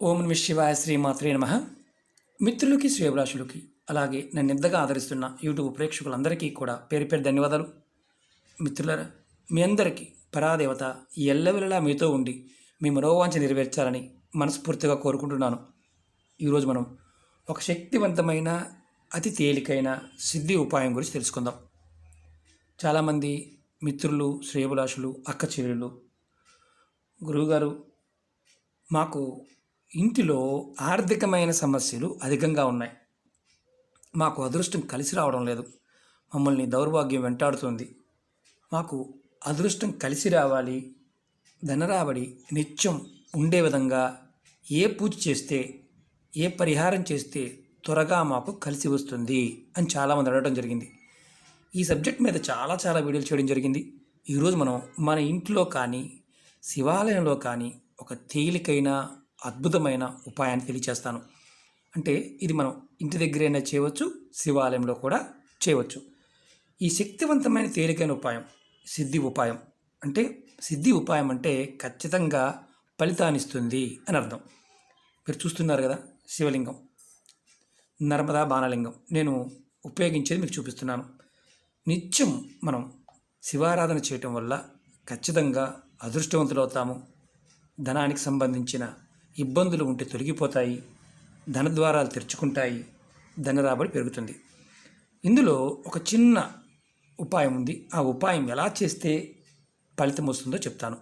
ఓం నమః శివాయ శ్రీమాత్రే నమః. మిత్రులకి శ్రేయభిలాషులకి అలాగే నన్ను ఎంతగా ఆదరిస్తున్న యూట్యూబ్ ప్రేక్షకులందరికీ కూడా పేరు పేరు ధన్యవాదాలు. మిత్రులారా, మీ అందరికీ పరాదేవత ఎల్లవెల్లలా మీతో ఉండి మీ మనోవాంఛ నెరవేర్చాలని మనస్ఫూర్తిగా కోరుకుంటున్నాను. ఈరోజు మనం ఒక శక్తివంతమైన అతి తేలికైన సిద్ధి ఉపాయం గురించి తెలుసుకుందాం. చాలామంది మిత్రులు, శ్రేయభిలాషులు, అక్క చెల్లెళ్ళు, గురువుగారు, మాకు ఇంటిలో ఆర్థికమైన సమస్యలు అధికంగా ఉన్నాయి, మాకు అదృష్టం కలిసి రావడం లేదు, మమ్మల్ని దౌర్భాగ్యం వెంటాడుతుంది, మాకు అదృష్టం కలిసి రావాలి, ధనరాబడి నిత్యం ఉండే విధంగా ఏ పూజ చేస్తే, ఏ పరిహారం చేస్తే త్వరగా మాకు కలిసి వస్తుంది అని చాలామంది అడగడం జరిగింది. ఈ సబ్జెక్ట్ మీద చాలా వీడియోలు చేయడం జరిగింది. ఈరోజు మనం మన ఇంట్లో కానీ శివాలయంలో కానీ ఒక తేలికైన అద్భుతమైన ఉపాయాన్ని తెలియచేస్తాను. అంటే ఇది మనం ఇంటి దగ్గరైనా చేయవచ్చు, శివాలయంలో కూడా చేయవచ్చు. ఈ శక్తివంతమైన తేలికైన ఉపాయం సిద్ధి ఉపాయం. అంటే సిద్ధి ఉపాయం అంటే ఖచ్చితంగా ఫలితాన్నిస్తుంది అని అర్థం. మీరు చూస్తున్నారు కదా, శివలింగం, నర్మదా బాణలింగం నేను ఉపయోగించేది మీకు చూపిస్తున్నాను. నిత్యం మనం శివారాధన చేయటం వల్ల ఖచ్చితంగా అదృష్టవంతులవుతాము. ధనానికి సంబంధించిన ఇబ్బందులు ఉంటే తొలగిపోతాయి, ధనద్వారాలు తెరుచుకుంటాయి, ధనరాబడి పెరుగుతుంది. ఇందులో ఒక చిన్న ఉపాయం ఉంది. ఆ ఉపాయం ఎలా చేస్తే ఫలితం వస్తుందో చెప్తాను.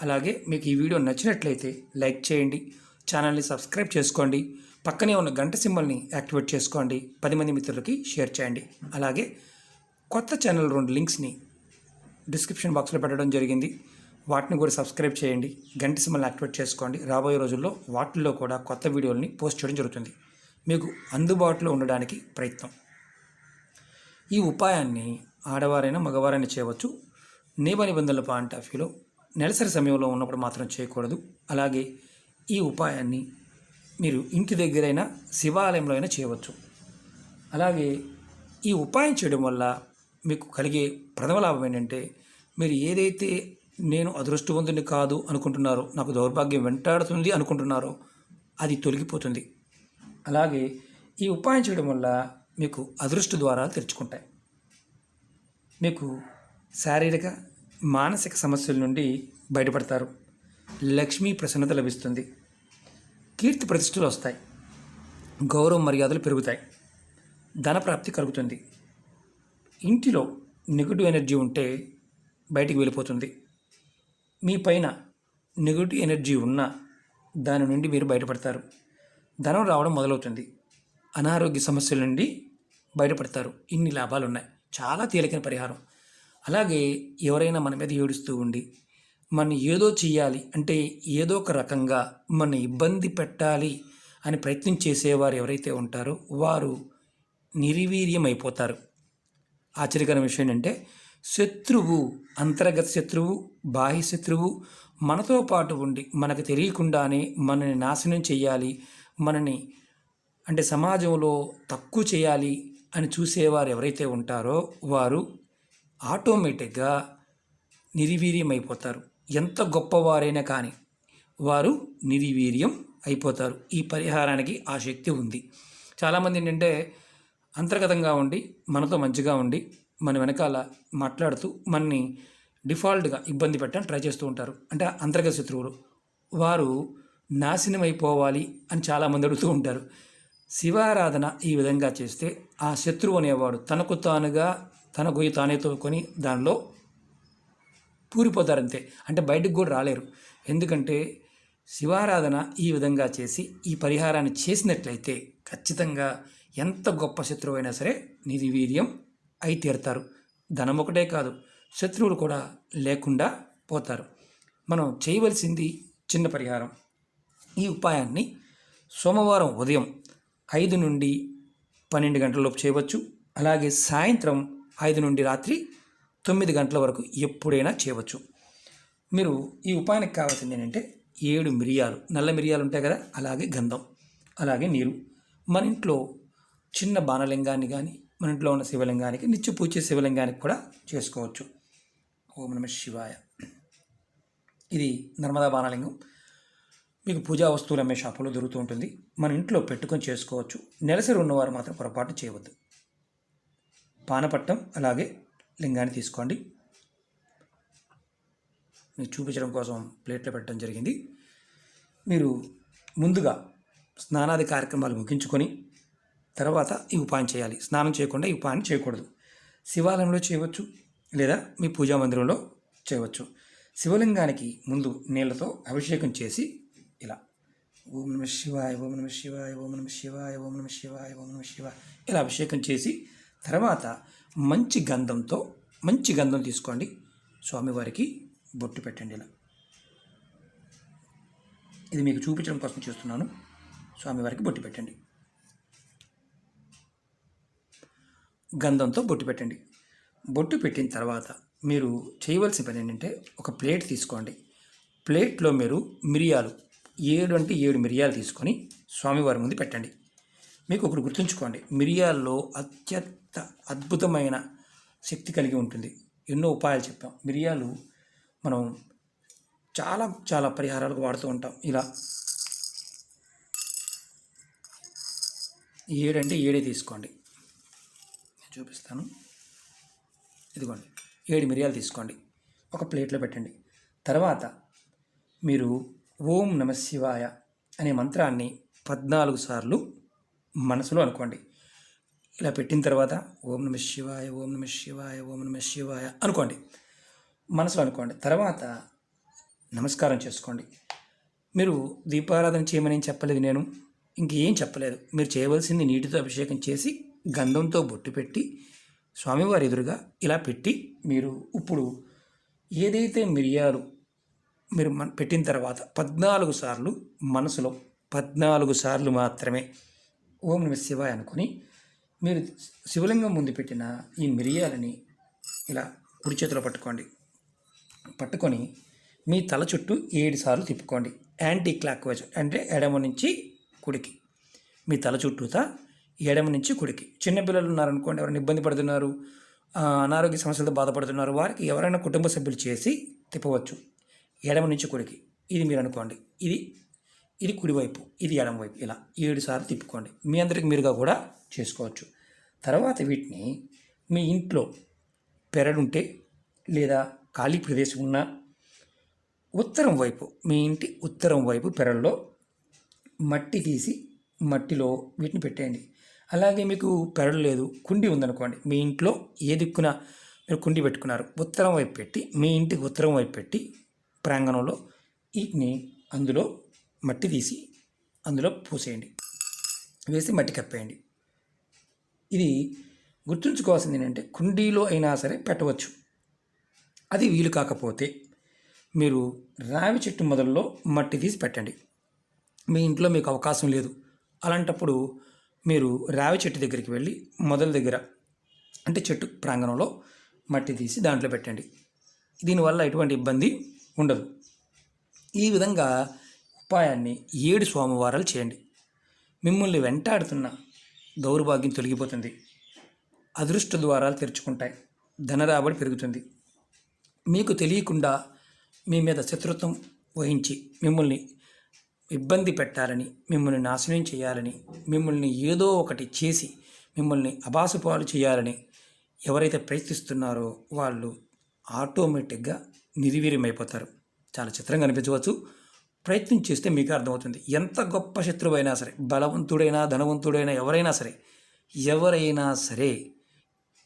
అలాగే మీకు ఈ వీడియో నచ్చినట్లయితే లైక్ చేయండి, ఛానల్ని సబ్స్క్రైబ్ చేసుకోండి, పక్కనే ఉన్న గంట సింబల్ని యాక్టివేట్ చేసుకోండి, 10 మంది మిత్రులకి షేర్ చేయండి. అలాగే కొత్త ఛానల్ 2 లింక్స్ని డిస్క్రిప్షన్ బాక్స్లో పెట్టడం జరిగింది, వాటిని కూడా సబ్స్క్రైబ్ చేయండి, గంట సింబల్ని యాక్టివేట్ చేసుకోండి. రాబోయే రోజుల్లో వాటిల్లో కూడా కొత్త వీడియోలని పోస్ట్ చేయడం జరుగుతుంది, మీకు అందుబాటులో ఉండడానికి ప్రయత్నం. ఈ ఉపాయాన్ని ఆడవారైనా మగవారైనా చేయవచ్చు. నియమ నిబంధనల పాయింట్ ఆఫ్ వ్యూలో నెలసరి సమయంలో ఉన్నప్పుడు మాత్రం చేయకూడదు. అలాగే ఈ ఉపాయాన్ని మీరు ఇంటి దగ్గరైనా శివాలయంలో అయినా చేయవచ్చు. అలాగే ఈ ఉపాయం చేయడం వల్ల మీకు కలిగే ప్రథమ లాభం ఏంటంటే, మీరు ఏదైతే నేను అదృష్టవంతుని కాదు అనుకుంటున్నారో, నాకు దౌర్భాగ్యం వెంటాడుతుంది అనుకుంటున్నారో అది తొలగిపోతుంది. అలాగే ఈ ఉపాయం చేయడం వల్ల మీకు అదృష్ట ద్వారాలు తెరుచుకుంటాయి. మీకు శారీరక మానసిక సమస్యల నుండి బయటపడతారు, లక్ష్మీ ప్రసన్నత లభిస్తుంది, కీర్తి ప్రతిష్టలు వస్తాయి, గౌరవ మర్యాదలు పెరుగుతాయి, ధనప్రాప్తి కలుగుతుంది. ఇంటిలో నెగిటివ్ ఎనర్జీ ఉంటే బయటికి వెళ్ళిపోతుంది. మీ పైన నెగిటివ్ ఎనర్జీ ఉన్నా దాని నుండి మీరు బయటపడతారు, ధనం రావడం మొదలవుతుంది, అనారోగ్య సమస్యల నుండి బయటపడతారు. ఇన్ని లాభాలు ఉన్నాయి. చాలా తేలికైన పరిహారం. అలాగే ఎవరైనా మన మీద ఏడుస్తూ ఉండి మన ఏదో చెయ్యాలి అంటే, ఏదో ఒక రకంగా మన ఇబ్బంది పెట్టాలి అని ప్రయత్నం చేసేవారు ఎవరైతే ఉంటారో వారు నిర్వీర్యం అయిపోతారు. ఆశ్చర్యకరమైన విషయం ఏంటంటే, శత్రువు, అంతర్గత శత్రువు, బాహ్య శత్రువు మనతో పాటు ఉండి మనకు తెలియకుండానే మనని నాశనం చేయాలి, మనని అంటే సమాజంలో తక్కువ చేయాలి అని చూసేవారు ఎవరైతే ఉంటారో వారు ఆటోమేటిక్గా నిర్వీర్యం అయిపోతారు. ఎంత గొప్పవారైనా కానీ వారు నిర్వీర్యం అయిపోతారు. ఈ పరిహారానికి ఆ శక్తి ఉంది. చాలామంది ఏంటంటే అంతర్గతంగా ఉండి మనతో మంచిగా ఉండి మన వెనకాల మాట్లాడుతూ మనని డిఫాల్ట్గా ఇబ్బంది పెట్టని ట్రై చేస్తూ ఉంటారు. అంటే అంతర్గత శత్రువులు, వారు నాశనం అయిపోవాలి అని చాలామంది అడుగుతూ ఉంటారు. శివారాధన ఈ విధంగా చేస్తే ఆ శత్రువు అనేవాడు తనకు తానుగా తన గొయ్యి తానే తోకొని దానిలో పూరిపోతారంతే. అంటే బయటకు కూడా రాలేరు. ఎందుకంటే శివారాధన ఈ విధంగా చేసి ఈ పరిహారాన్ని చేసినట్లయితే ఖచ్చితంగా ఎంత గొప్ప శత్రువు అయినా సరే నిర్వీర్యం అయి తీరుతారు. ధనం ఒకటే కాదు, శత్రువులు కూడా లేకుండా పోతారు. మనం చేయవలసింది చిన్న పరిహారం. ఈ ఉపాయాన్ని సోమవారం ఉదయం 5 నుండి 12 గంటలలోపు చేయవచ్చు. అలాగే సాయంత్రం 5 నుండి రాత్రి 9 గంటల వరకు ఎప్పుడైనా చేయవచ్చు. మీరు ఈ ఉపాయానికి కావాల్సింది ఏంటంటే 7 మిరియాలు, నల్ల మిరియాలు ఉంటాయి కదా, అలాగే గంధం, అలాగే నీరు. మన ఇంట్లో చిన్న బాణలింగాన్ని కానీ మన ఇంట్లో ఉన్న శివలింగానికి, నిత్య పూజ శివలింగానికి కూడా చేసుకోవచ్చు. ఓం నమః శివాయ. ఇది నర్మదా బాణలింగం. మీకు పూజా వస్తువులు అమ్మే షాపులో దొరుకుతూ ఉంటుంది. మన ఇంట్లో పెట్టుకొని చేసుకోవచ్చు. నెలసరి ఉన్నవారు మాత్రం పొరపాటు చేయవద్దు. పానపట్టం అలాగే లింగాన్ని తీసుకోండి. మీకు చూపించడం కోసం ప్లేట్లో పెట్టడం జరిగింది. మీరు ముందుగా స్నానాది కార్యక్రమాలు ముగించుకొని తర్వాత ఈ ఉపాయం చేయాలి. స్నానం చేయకుండా ఈ ఉపాయం చేయకూడదు. శివాలయంలో చేయవచ్చు లేదా మీ పూజా మందిరంలో చేయవచ్చు. శివలింగానికి ముందు నీళ్లతో అభిషేకం చేసి ఇలా ఓం నమ శివాయ, ఓం నమ శివాయ, ఓం నమ శివాయ, ఓం నమ శివాయ, ఓం నమ శివాయ ఇలా అభిషేకం చేసి తర్వాత మంచి గంధం తీసుకోండి. స్వామివారికి బొట్టు పెట్టండి. ఇలా ఇది మీకు చూపించడం కోసం చేస్తున్నాను. స్వామివారికి బొట్టు పెట్టండి. గంధంతో బొట్టు పెట్టండి. బొట్టు పెట్టిన తర్వాత మీరు చేయవలసిన పని ఏంటంటే ఒక ప్లేట్ తీసుకోండి. ప్లేట్లో మీరు మిరియాలు 7 మిరియాలు తీసుకొని స్వామివారి ముందు పెట్టండి. మీకు ఒకటి గుర్తుంచుకోండి, మిరియాల్లో అత్యంత అద్భుతమైన శక్తి కలిగి ఉంటుంది. ఎన్నో ఉపాయాలు చెప్పాం. మిరియాలు మనం చాలా చాలా పరిహారాలకు వాడుతూ ఉంటాం. ఇలా 7 తీసుకోండి. నేను చూపిస్తాను. ఇదిగోండి 7 మిరియాలు తీసుకోండి. ఒక ప్లేట్లో పెట్టండి. తర్వాత మీరు ఓం నమ శివాయ అనే మంత్రాన్ని 14 సార్లు మనసులో అనుకోండి. ఇలా పెట్టిన తర్వాత ఓం నమ శివాయ, ఓం నమ శివాయ, ఓం నమ శివాయ అనుకోండి. మనసులో అనుకోండి. తర్వాత నమస్కారం చేసుకోండి. మీరు దీపారాధన చేయమని ఏం చెప్పలేదు, నేను ఇంకేం చెప్పలేదు. మీరు చేయవలసింది నీటితో అభిషేకం చేసి గంధంతో బొట్టు పెట్టి స్వామివారి ఎదురుగా ఇలా పెట్టి మీరు ఇప్పుడు ఏదైతే మిరియాలు మీరు పెట్టిన తర్వాత 14 సార్లు మనసులో 14 సార్లు మాత్రమే ఓం నమ శివాయ అనుకుని మీరు శివలింగం ముందు పెట్టిన ఈ మిరియాలని ఇలా కుడి చేతిలో పట్టుకొని మీ తల చుట్టూ 7 సార్లు తిప్పుకోండి. యాంటీ క్లాక్ వైజ్ అంటే ఎడమ నుంచి కుడికి. మీ తల చుట్టూతా ఎడమ నుంచి కుడికి. చిన్నపిల్లలు ఉన్నారనుకోండి, ఎవరైనా ఇబ్బంది పడుతున్నారు, అనారోగ్య సమస్యలతో బాధపడుతున్నారు, వారికి ఎవరైనా కుటుంబ సభ్యులు చేసి తిప్పవచ్చు. ఎడమ నుంచి కుడికి ఇది మీరు అనుకోండి. ఇది కుడివైపు, ఇది ఎడమవైపు. ఇలా 7 సార్లు తిప్పుకోండి. మీ అందరికి మీరుగా కూడా చేసుకోవచ్చు. తర్వాత వీటిని మీ ఇంట్లో పెరడుంటే లేదా ఖాళీ ప్రదేశం ఉన్న ఉత్తరం వైపు, మీ ఇంటి ఉత్తరం వైపు పెరల్లో మట్టి తీసి మట్టిలో వీటిని పెట్టేయండి. అలాగే మీకు పెరడు లేదు, కుండి ఉందనుకోండి, మీ ఇంట్లో ఏ దిక్కున మీరు కుండి పెట్టుకున్నారు ఉత్తరం వైపు పెట్టి, మీ ఇంటికి ఉత్తరం వైపు పెట్టి ప్రాంగణంలో వీటిని అందులో మట్టి తీసి అందులో పోసేయండి. వేసి మట్టి కప్పేయండి. ఇది గుర్తుంచుకోవాల్సింది ఏంటంటే కుండీలో అయినా సరే పెట్టవచ్చు. అది వీలు కాకపోతే మీరు రావి చెట్టు మొదల్లో మట్టి తీసి పెట్టండి. మీ ఇంట్లో మీకు అవకాశం లేదు, అలాంటప్పుడు మీరు రావి చెట్టు దగ్గరికి వెళ్ళి మొదల దగ్గర అంటే చెట్టు ప్రాంగణంలో మట్టి తీసి దాంట్లో పెట్టండి. దీనివల్ల ఎటువంటి ఇబ్బంది ఉండదు. ఈ విధంగా ఉపాయాన్ని 7 సోమవారాలు చేయండి. మిమ్మల్ని వెంటాడుతున్న దౌర్భాగ్యం తొలగిపోతుంది. అదృష్ట ద్వారాలు తెరుచుకుంటాయి. ధనరాబడి పెరుగుతుంది. మీకు తెలియకుండా మీ మీద శత్రుత్వం వహించి మిమ్మల్ని ఇబ్బంది పెట్టాలని, మిమ్మల్ని నాశనం చేయాలని, మిమ్మల్ని ఏదో ఒకటి చేసి మిమ్మల్ని అబాసుపాలు చేయాలని ఎవరైతే ప్రయత్నిస్తున్నారో వాళ్ళు ఆటోమేటిక్గా నిర్వీర్యమైపోతారు. చాలా చిత్రంగా అనిపించవచ్చు. ప్రయత్నం చేస్తే మీకు అర్థమవుతుంది. ఎంత గొప్ప శత్రువైనా సరే, బలవంతుడైనా ధనవంతుడైనా ఎవరైనా సరే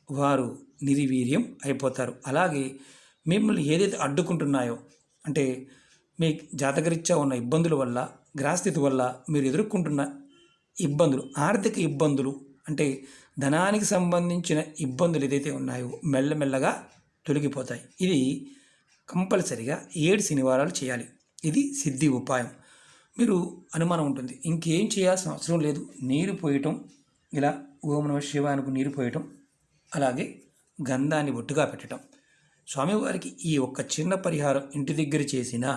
వారు నిర్వీర్యం అయిపోతారు. అలాగే మిమ్మల్ని ఏదైతే అడ్డుకుంటున్నాయో అంటే మీ జాతకరీత్యా ఉన్న ఇబ్బందుల వల్ల, గ్రహస్థితి వల్ల మీరు ఎదుర్కొంటున్న ఇబ్బందులు, ఆర్థిక ఇబ్బందులు అంటే ధనానికి సంబంధించిన ఇబ్బందులు ఏదైతే ఉన్నాయో మెల్లమెల్లగా తొలగిపోతాయి. ఇది కంపల్సరిగా 7 శనివారాలు చేయాలి. ఇది సిద్ధి ఉపాయం. మీరు అనుమానం ఉంటుంది, ఇంకేం చేయాల్సిన అవసరం లేదు, నీరు పోయటం, ఇలా ఓం నమః శివాయకు నీరు పోయటం, అలాగే గంధాన్ని బొట్టుగా పెట్టడం. స్వామివారికి ఈ ఒక్క చిన్న పరిహారం ఇంటి దగ్గర చేసినా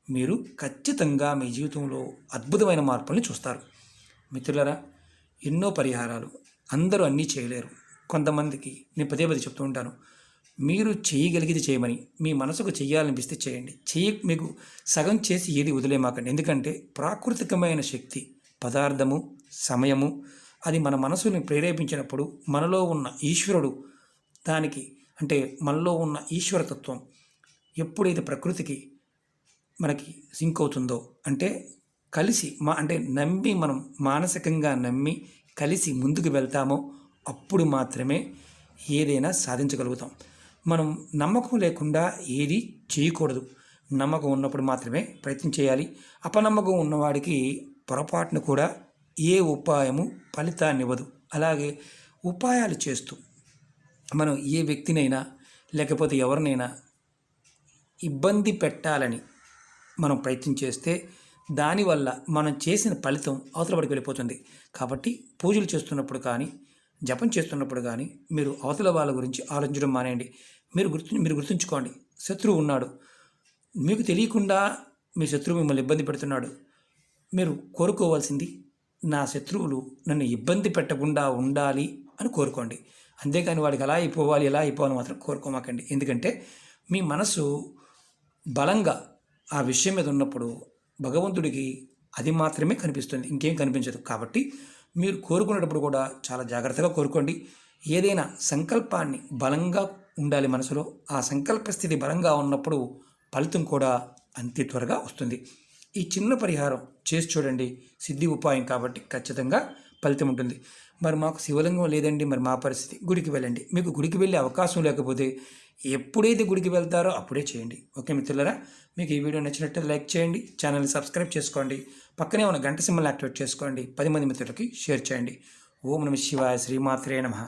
మీరు ఖచ్చితంగా మీ జీవితంలో అద్భుతమైన మార్పుల్ని చూస్తారు. మిత్రులారా, ఎన్నో పరిహారాలు అందరూ అన్నీ చేయలేరు. కొంతమందికి నేను పదే చెప్తూ ఉంటాను, మీరు చేయగలిగేది చేయమని, మీ మనసుకు చేయాలనిపిస్తే చేయండి. మీకు సగం చేసి ఏది వదిలేమాకండి. ఎందుకంటే ప్రాకృతికమైన శక్తి, పదార్థము, సమయము అది మన మనసుని ప్రేరేపించినప్పుడు మనలో ఉన్న ఈశ్వరుడు దానికి అంటే మనలో ఉన్న ఈశ్వరతత్వం ఎప్పుడైతే ప్రకృతికి మనకి సింక్ అవుతుందో అంటే కలిసి అంటే నమ్మి మనం మానసికంగా నమ్మి కలిసి ముందుకు వెళ్తామో అప్పుడు మాత్రమే ఏదైనా సాధించగలుగుతాం. మనం నమ్మకం లేకుండా ఏది చేయకూడదు. నమ్మకం ఉన్నప్పుడు మాత్రమే ప్రయత్నం చేయాలి. అపనమ్మకం ఉన్నవాడికి పొరపాటును కూడా ఏ ఉపాయము ఫలితాన్ని ఇవ్వదు. అలాగే ఉపాయాలు చేస్తూ మనం ఏ వ్యక్తినైనా లేకపోతే ఎవరినైనా ఇబ్బంది పెట్టాలని మనం ప్రయత్నం చేస్తే దానివల్ల మనం చేసిన ఫలితం అవతల పడికి వెళ్ళిపోతుంది. కాబట్టి పూజలు చేస్తున్నప్పుడు కానీ జపం చేస్తున్నప్పుడు కానీ మీరు అవతల వాళ్ళ గురించి ఆలోచించడం మానేయండి. మీరు గుర్తుంచుకోండి, శత్రువు ఉన్నాడు, మీకు తెలియకుండా మీ శత్రువు మిమ్మల్ని ఇబ్బంది పెడుతున్నాడు. మీరు కోరుకోవాల్సింది నా శత్రువులు నన్ను ఇబ్బంది పెట్టకుండా ఉండాలి అని కోరుకోండి. అంతేకాని వాడికి అలా అయిపోవాలి ఇలా అయిపోవాలి మాత్రం కోరుకోమాకండి. ఎందుకంటే మీ మనసు బలంగా ఆ విషయం మీద ఉన్నప్పుడు భగవంతుడికి అది మాత్రమే కనిపిస్తుంది, ఇంకేం కనిపించదు. కాబట్టి మీరు కోరుకునేటప్పుడు కూడా చాలా జాగ్రత్తగా కోరుకోండి. ఏదైనా సంకల్పాన్ని బలంగా ఉండాలి మనసులో. ఆ సంకల్ప స్థితి బలంగా ఉన్నప్పుడు ఫలితం కూడా అంతే త్వరగా వస్తుంది. ఈ చిన్న పరిహారం చేసి చూడండి, సిద్ధి ఉపాయం కాబట్టి ఖచ్చితంగా ఫలితం ఉంటుంది. మరి మాకు శివలింగం లేదండి, మరి మా పరిస్థితి గుడికి వెళ్ళండి. మీకు గుడికి వెళ్ళే అవకాశం లేకపోతే ఎప్పుడైతే గుడికి వెళ్తారో అప్పుడే చేయండి. ఓకే మిత్రులారా, మీకు ఈ వీడియో నచ్చినట్లయితే లైక్ చేయండి, ఛానల్ని సబ్స్క్రైబ్ చేసుకోండి, పక్కనే ఉన్న గంట సింబల్ యాక్టివేట్ చేసుకోండి, 10 మంది మిత్రులకి షేర్ చేయండి. ఓం నమః శివాయ, శ్రీమాత్రే నమః.